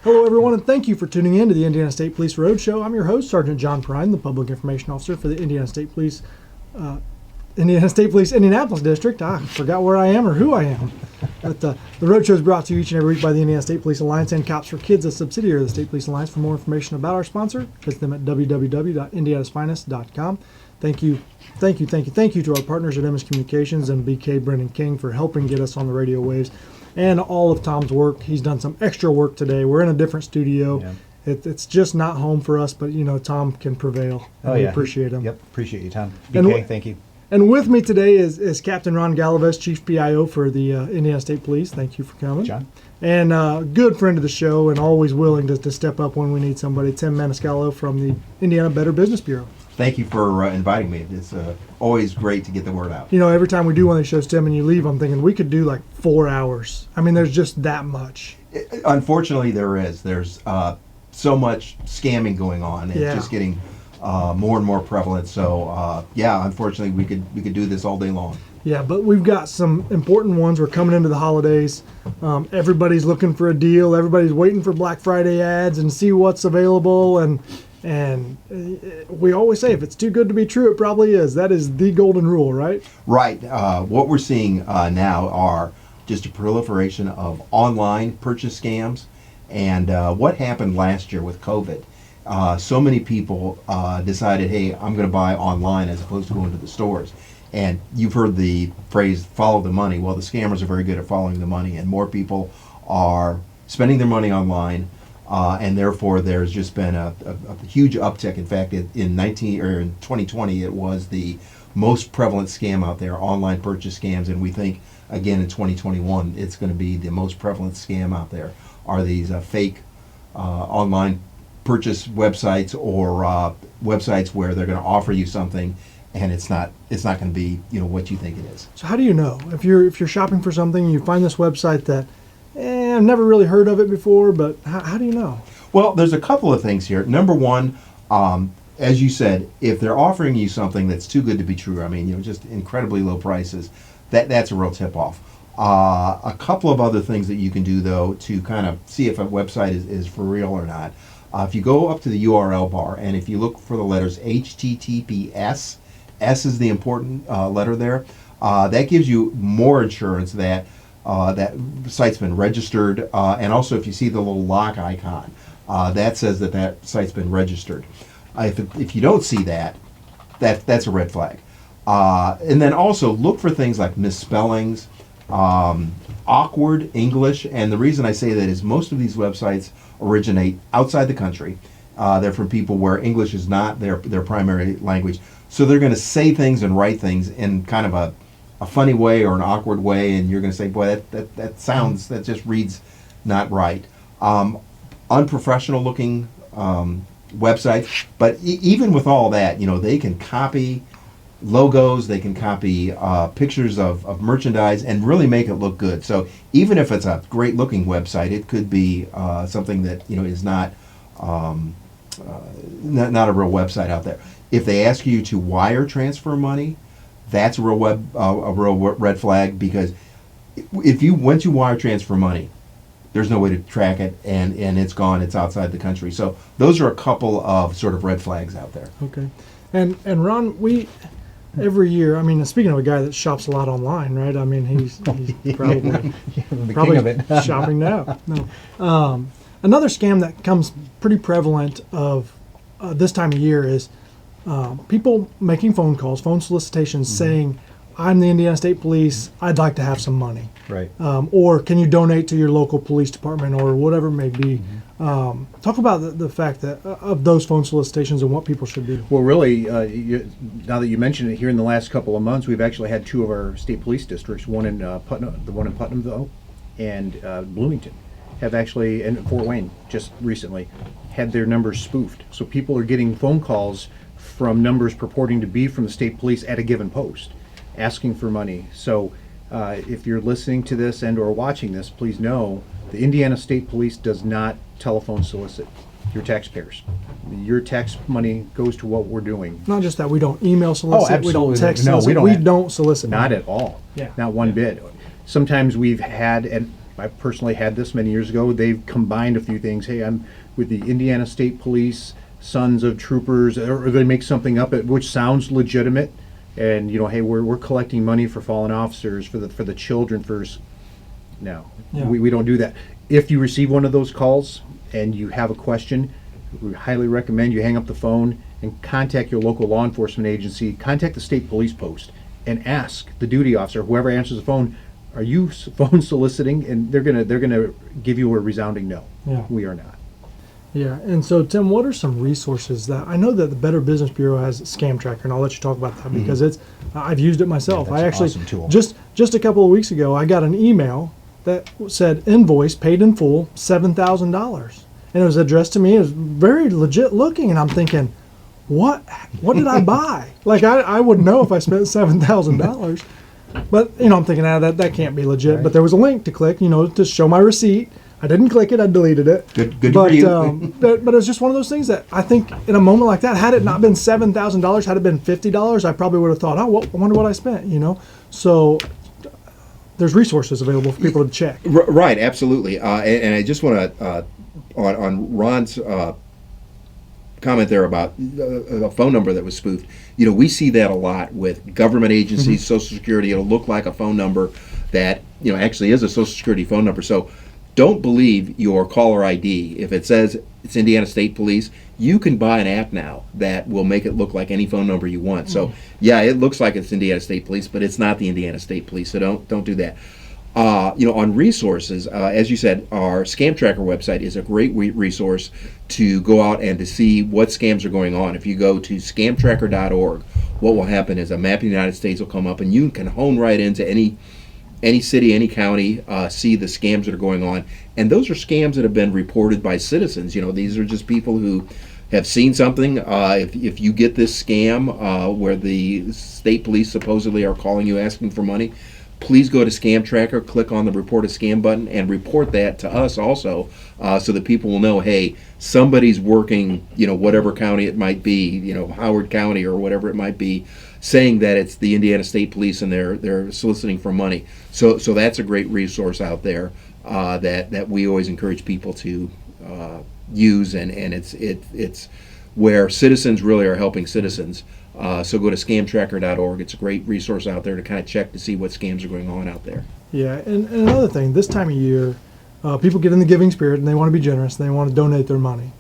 Hello, everyone, and thank you for tuning in to the Indiana State Police Roadshow. I'm your host, Sergeant John Prine, the Public Information Officer for the Indiana State Police Indianapolis District. I forgot where I am or who I am. But the Roadshow is brought to you each and every week by the Indiana State Police Alliance and Cops for Kids, a subsidiary of the State Police Alliance. For more information about our sponsor, visit them at www.indianasfinest.com. Thank you to our partners at MS Communications and BK Brendan King for helping get us on the radio waves. And all of Tom's work. He's done some extra work today. We're in a different studio. Yeah. It's just not home for us, but Tom can prevail. And we appreciate him. Yep, appreciate you, Tom. BK, thank you. And with me today is Captain Ron Galavis, Chief PIO for the Indiana State Police. Thank you for coming. John. And good friend of the show and always willing to step up when we need somebody, Tim Maniscalco from the Indiana Better Business Bureau. Thank you for inviting me. It's always great to get the word out. Every time we do one of these shows, Tim, and you leave, I'm thinking we could do like 4 hours. I mean, there's just that much. Unfortunately, there's so much scamming going on. It's just getting more and more prevalent. So, unfortunately, we could do this all day long. Yeah, but we've got some important ones. We're coming into the holidays. Everybody's looking for a deal. Everybody's waiting for Black Friday ads and see what's available. And we always say, if it's too good to be true, it probably is. That is the golden rule, right? Right. What we're seeing now are just a proliferation of online purchase scams. And what happened last year with COVID, so many people decided, hey, I'm going to buy online as opposed to going to the stores. And you've heard the phrase, follow the money. Well, the scammers are very good at following the money, and more people are spending their money online. And therefore, there's just been a huge uptick. In fact, in 2020, it was the most prevalent scam out there, online purchase scams. And we think, again, in 2021, it's going to be the most prevalent scam out there, are these fake online purchase websites or websites where they're going to offer you something, and it's not going to be what you think it is. So how do you know? If you're shopping for something, you find this website that, I've never really heard of it before, but how do you know? Well, there's a couple of things here. Number one, as you said, if they're offering you something that's too good to be true, just incredibly low prices, that's a real tip-off. A couple of other things that you can do, though, to kind of see if a website is for real or not. If you go up to the URL bar, and if you look for the letters HTTPS, S is the important letter there, that gives you more assurance that that site's been registered, and also if you see the little lock icon, that says that site's been registered. If you don't see that's a red flag. And then also look for things like misspellings, awkward English, and the reason I say that is most of these websites originate outside the country. They're from people where English is not their primary language, so they're going to say things and write things in kind of a funny way or an awkward way, and you're going to say, boy, that just reads not right. Unprofessional looking websites, but even with all that, they can copy logos, they can copy pictures of merchandise and really make it look good. So even if it's a great looking website, it could be something that is not a real website out there. If they ask you to wire transfer money, that's a real red flag, because once you wire transfer money, there's no way to track it, and it's gone. It's outside the country. So those are a couple of sort of red flags out there. Okay, and Ron, we every year. Speaking of a guy that shops a lot online, right? He's probably king of it. shopping now. No, another scam that comes pretty prevalent of this time of year is people making phone calls, phone solicitations, saying, I'm the Indiana State Police, I'd like to have some money. Right. Or can you donate to your local police department, or whatever it may be. Talk about the fact that of those phone solicitations and what people should do. Well, really, now that you mention it, here in the last couple of months, we've actually had two of our state police districts, one in Putnamville and Bloomington, have actually, and Fort Wayne just recently, had their numbers spoofed. So people are getting phone calls from numbers purporting to be from the state police at a given post, asking for money. So if you're listening to this and or watching this, please know the Indiana State Police does not telephone solicit your taxpayers. Your tax money goes to what we're doing. Not just that, we don't email solicit, absolutely. we don't text No, solicit, we don't solicit Not money. at all. Yeah. Not one bit. Sometimes we've had, and I personally had this many years ago. They've combined a few things. Hey, I'm with the Indiana State Police, Sons of Troopers, or they make something up which sounds legitimate. And hey, we're collecting money for fallen officers, for the children first. No, Yeah. we don't do that. If you receive one of those calls and you have a question, we highly recommend you hang up the phone and contact your local law enforcement agency, contact the state police post, and ask the duty officer, whoever answers the phone, are you phone soliciting? And they're gonna give you a resounding no. Yeah. We are not. Yeah, and so Tim, what are some resources that I know that the Better Business Bureau has Scam Tracker, and I'll let you talk about that because I've used it myself. Yeah, that's I an actually awesome tool. just a couple of weeks ago, I got an email that said invoice paid in full $7,000, and it was addressed to me. It was very legit looking, and I'm thinking, what did I buy? Like I would know if I spent $7,000, but I'm thinking, that can't be legit. Right. But there was a link to click, to show my receipt. I didn't click it. I deleted it. Good but, for you. but it was just one of those things that I think in a moment like that, had it not been $7,000, had it been $50, I probably would have thought, I wonder what I spent. So there's resources available for people to check. Right, absolutely. And I just want to, on Ron's comment there about a phone number that was spoofed, we see that a lot with government agencies, Social Security. It'll look like a phone number that, actually is a Social Security phone number. So don't believe your caller ID. If it says it's Indiana State Police, you can buy an app now that will make it look like any phone number you want. So yeah, it looks like it's Indiana State Police, but it's not the Indiana State Police. So don't do that. On resources, as you said, our Scam Tracker website is a great resource to go out and to see what scams are going on. If you go to scamtracker.org, what will happen is a map of the United States will come up, and you can hone right into any city, any county, see the scams that are going on. And those are scams that have been reported by citizens. These are just people who have seen something. If you get this scam where the state police supposedly are calling you asking for money, please go to Scam Tracker, click on the Report a Scam button, and report that to us also, so that people will know, hey, somebody's working, whatever county it might be, Howard County or whatever it might be, saying that it's the Indiana State Police and they're soliciting for money. So that's a great resource out there that we always encourage people to use, and it's where citizens really are helping citizens. So go to scamtracker.org. It's a great resource out there to kind of check to see what scams are going on out there. Yeah, and another thing, this time of year, people get in the giving spirit and they want to be generous and they want to donate their money.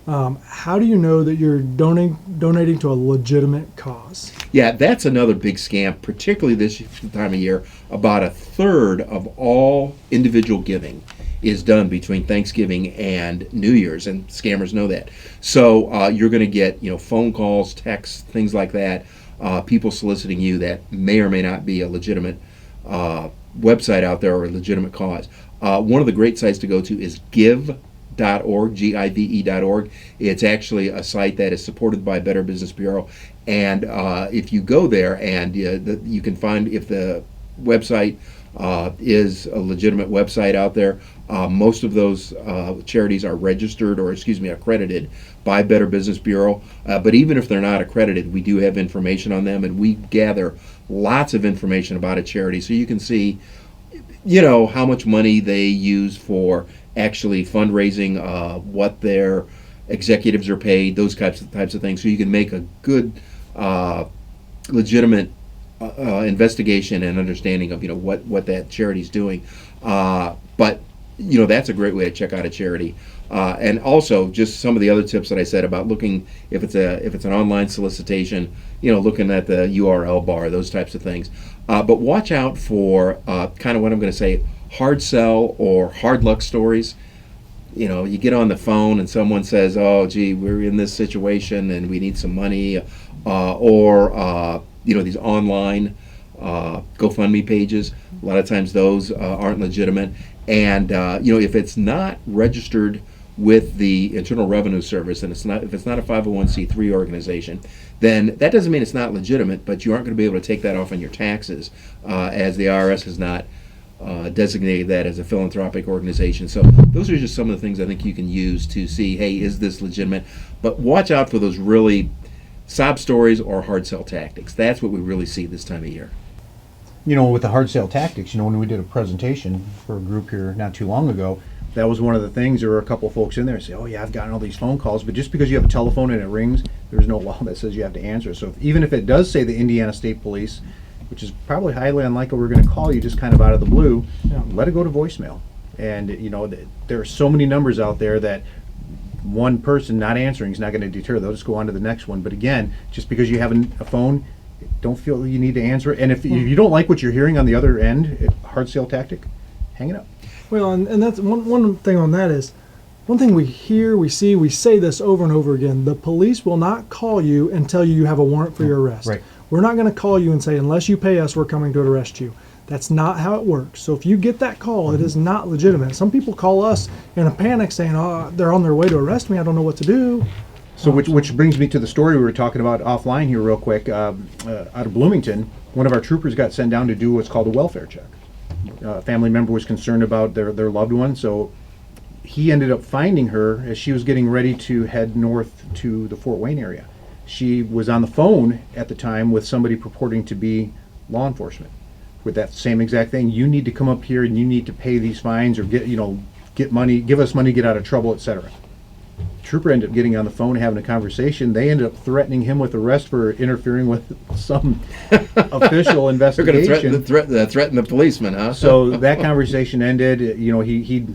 How do you know that you're donating to a legitimate cause? Yeah, that's another big scam, particularly this time of year. About a third of all individual giving is done between Thanksgiving and New Year's, and scammers know that. So you're going to get phone calls, texts, things like that, people soliciting you that may or may not be a legitimate website out there or a legitimate cause. One of the great sites to go to is give.org, give.org. It's actually a site that is supported by Better Business Bureau, and if you go there and you can find if the website is a legitimate website out there. Most of those charities are registered or, accredited by Better Business Bureau. But even if they're not accredited, we do have information on them, and we gather lots of information about a charity, so you can see, how much money they use for actually fundraising, what their executives are paid, those types of things, so you can make a good, legitimate investigation and understanding of what that charity's doing. But that's a great way to check out a charity. And also just some of the other tips that I said about looking if it's an online solicitation, looking at the URL bar, those types of things. But watch out for kind of what I'm going to say, hard sell or hard luck stories. You get on the phone and someone says, "Oh, gee, we're in this situation and we need some money," or these online GoFundMe pages. A lot of times those aren't legitimate, and if it's not registered with the Internal Revenue Service, and if it's not a 501c3 organization, then that doesn't mean it's not legitimate, but you aren't going to be able to take that off on your taxes, as the IRS has not designated that as a philanthropic organization. So those are just some of the things I think you can use to see, hey, is this legitimate? But watch out for those really sob stories or hard sell tactics. That's what we really see this time of year. with the hard sale tactics, when we did a presentation for a group here not too long ago, that was one of the things. There were a couple folks in there say, "Oh yeah, I've gotten all these phone calls," but just because you have a telephone and it rings, there's no law that says you have to answer. So even if it does say the Indiana State Police, which is probably highly unlikely we're going to call you just kind of out of the blue, let it go to voicemail. And there are so many numbers out there that one person not answering is not going to deter. They'll just go on to the next one. But again, just because you have a phone, don't feel you need to answer it. And if you don't like what you're hearing on the other end, hard sale tactic, hang it up. Well, and that's one thing on that is, one thing we hear, we see, we say this over and over again: the police will not call you and tell you have a warrant for your arrest. Right. We're not going to call you and say, unless you pay us, we're coming to arrest you. That's not how it works. So if you get that call, it is not legitimate. Some people call us in a panic saying, "Oh, they're on their way to arrest me. I don't know what to do." So which brings me to the story we were talking about offline here real quick. Out of Bloomington, one of our troopers got sent down to do what's called a welfare check. A family member was concerned about their loved one, so he ended up finding her as she was getting ready to head north to the Fort Wayne area. She was on the phone at the time with somebody purporting to be law enforcement with that same exact thing. You need to come up here and you need to pay these fines or get money, give us money, get out of trouble, etc. Trooper ended up getting on the phone, having a conversation. They ended up threatening him with arrest for interfering with some official investigation. They're going to threaten the policeman, huh? So that conversation ended. He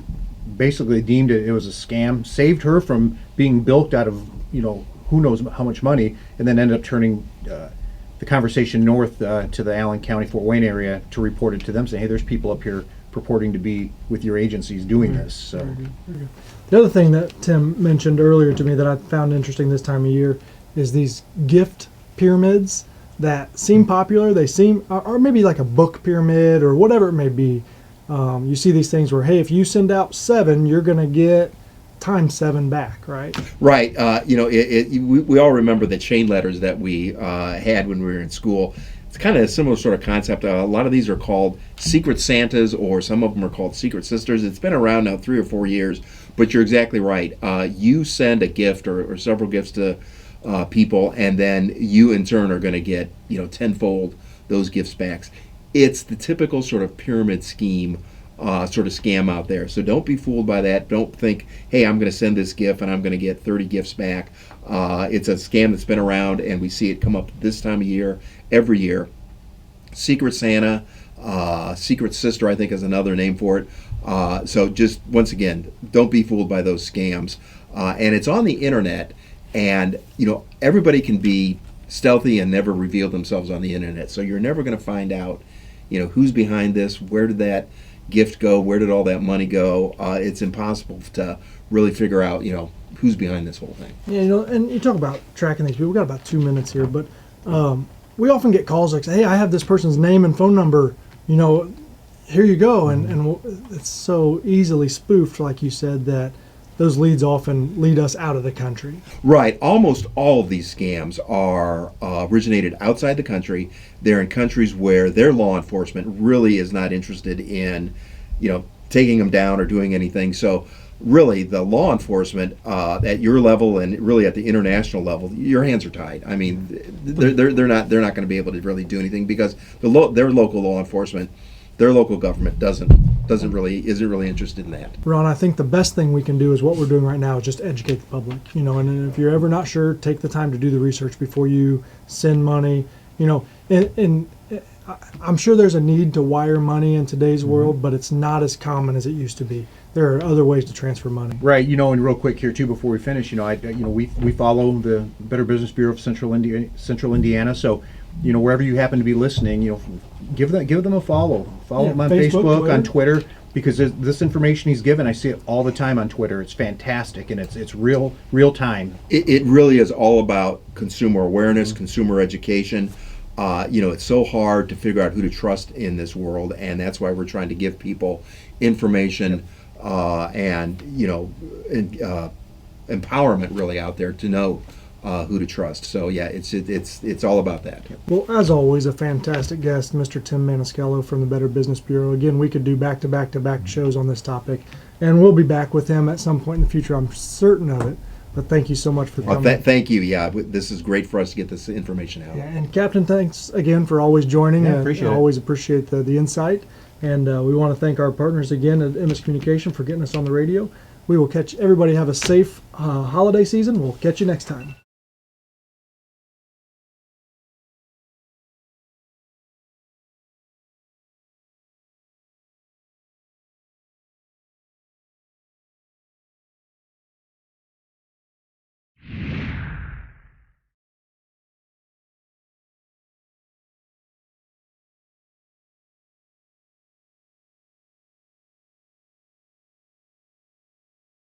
basically deemed it was a scam, saved her from being bilked out of who knows how much money, and then ended up turning the conversation north to the Allen County, Fort Wayne area to report it to them, saying, "Hey, there's people up here purporting to be with your agencies doing this." So. Very good, very good. The other thing that Tim mentioned earlier to me that I found interesting this time of year is these gift pyramids that seem popular. They seem, or maybe like a book pyramid or whatever it may be. You see these things where, hey, if you send out 7, you're going to get times 7 back, right? Right. We all remember the chain letters that we had when we were in school. It's kind of a similar sort of concept. A lot of these are called Secret Santas, or some of them are called Secret Sisters. It's been around now 3 or 4 years, but you're exactly right. You send a gift or several gifts to people, and then you in turn are going to get tenfold those gifts back. It's the typical sort of pyramid scheme sort of scam out there. So don't be fooled by that. Don't think, hey, I'm going to send this gift and I'm going to get 30 gifts back. It's a scam that's been around, and we see it come up this time of year every year. Secret Santa, Secret Sister, I think is another name for it. So just, once again, don't be fooled by those scams. And it's on the internet, and everybody can be stealthy and never reveal themselves on the internet. So you're never going to find out who's behind this, where did that gift go, where did all that money go. It's impossible to really figure out who's behind this whole thing. Yeah, and you talk about tracking these people. We've got about 2 minutes here, but we often get calls like, hey, I have this person's name and phone number, here you go. And it's so easily spoofed, like you said, that those leads often lead us out of the country. Right. Almost all of these scams are originated outside the country. They're in countries where their law enforcement really is not interested in, taking them down or doing anything. So really, the law enforcement at your level and really at the international level, your hands are tied. I mean, they're not going to be able to really do anything because their local law enforcement, their local government isn't really interested in that. Ron, I think the best thing we can do is what we're doing right now is just educate the public. And if you're ever not sure, take the time to do the research before you send money. And I'm sure there's a need to wire money in today's world, but it's not as common as it used to be. There are other ways to transfer money. Right, and real quick here too before we finish, we follow the Better Business Bureau of Central Indiana. So, wherever you happen to be listening, give them a follow. Follow them on Facebook, on Twitter, because this information he's given, I see it all the time on Twitter. It's fantastic, and it's real time. It really is all about consumer awareness, consumer education. It's so hard to figure out who to trust in this world, and that's why we're trying to give people information and empowerment really out there to know who to trust. So yeah, it's all about that. Well, as always, a fantastic guest, Mr. Tim Maniscalco from the Better Business Bureau. Again, we could do back-to-back shows on this topic, and we'll be back with him at some point in the future. I'm certain of it. But thank you so much for Well, coming. thank you. Yeah, this is great for us to get this information out. Yeah, and Captain, thanks again for always joining. Yeah, appreciate it. Always appreciate the insight. And we want to thank our partners again at MS Communication for getting us on the radio. We will catch everybody. Have a safe holiday season. We'll catch you next time.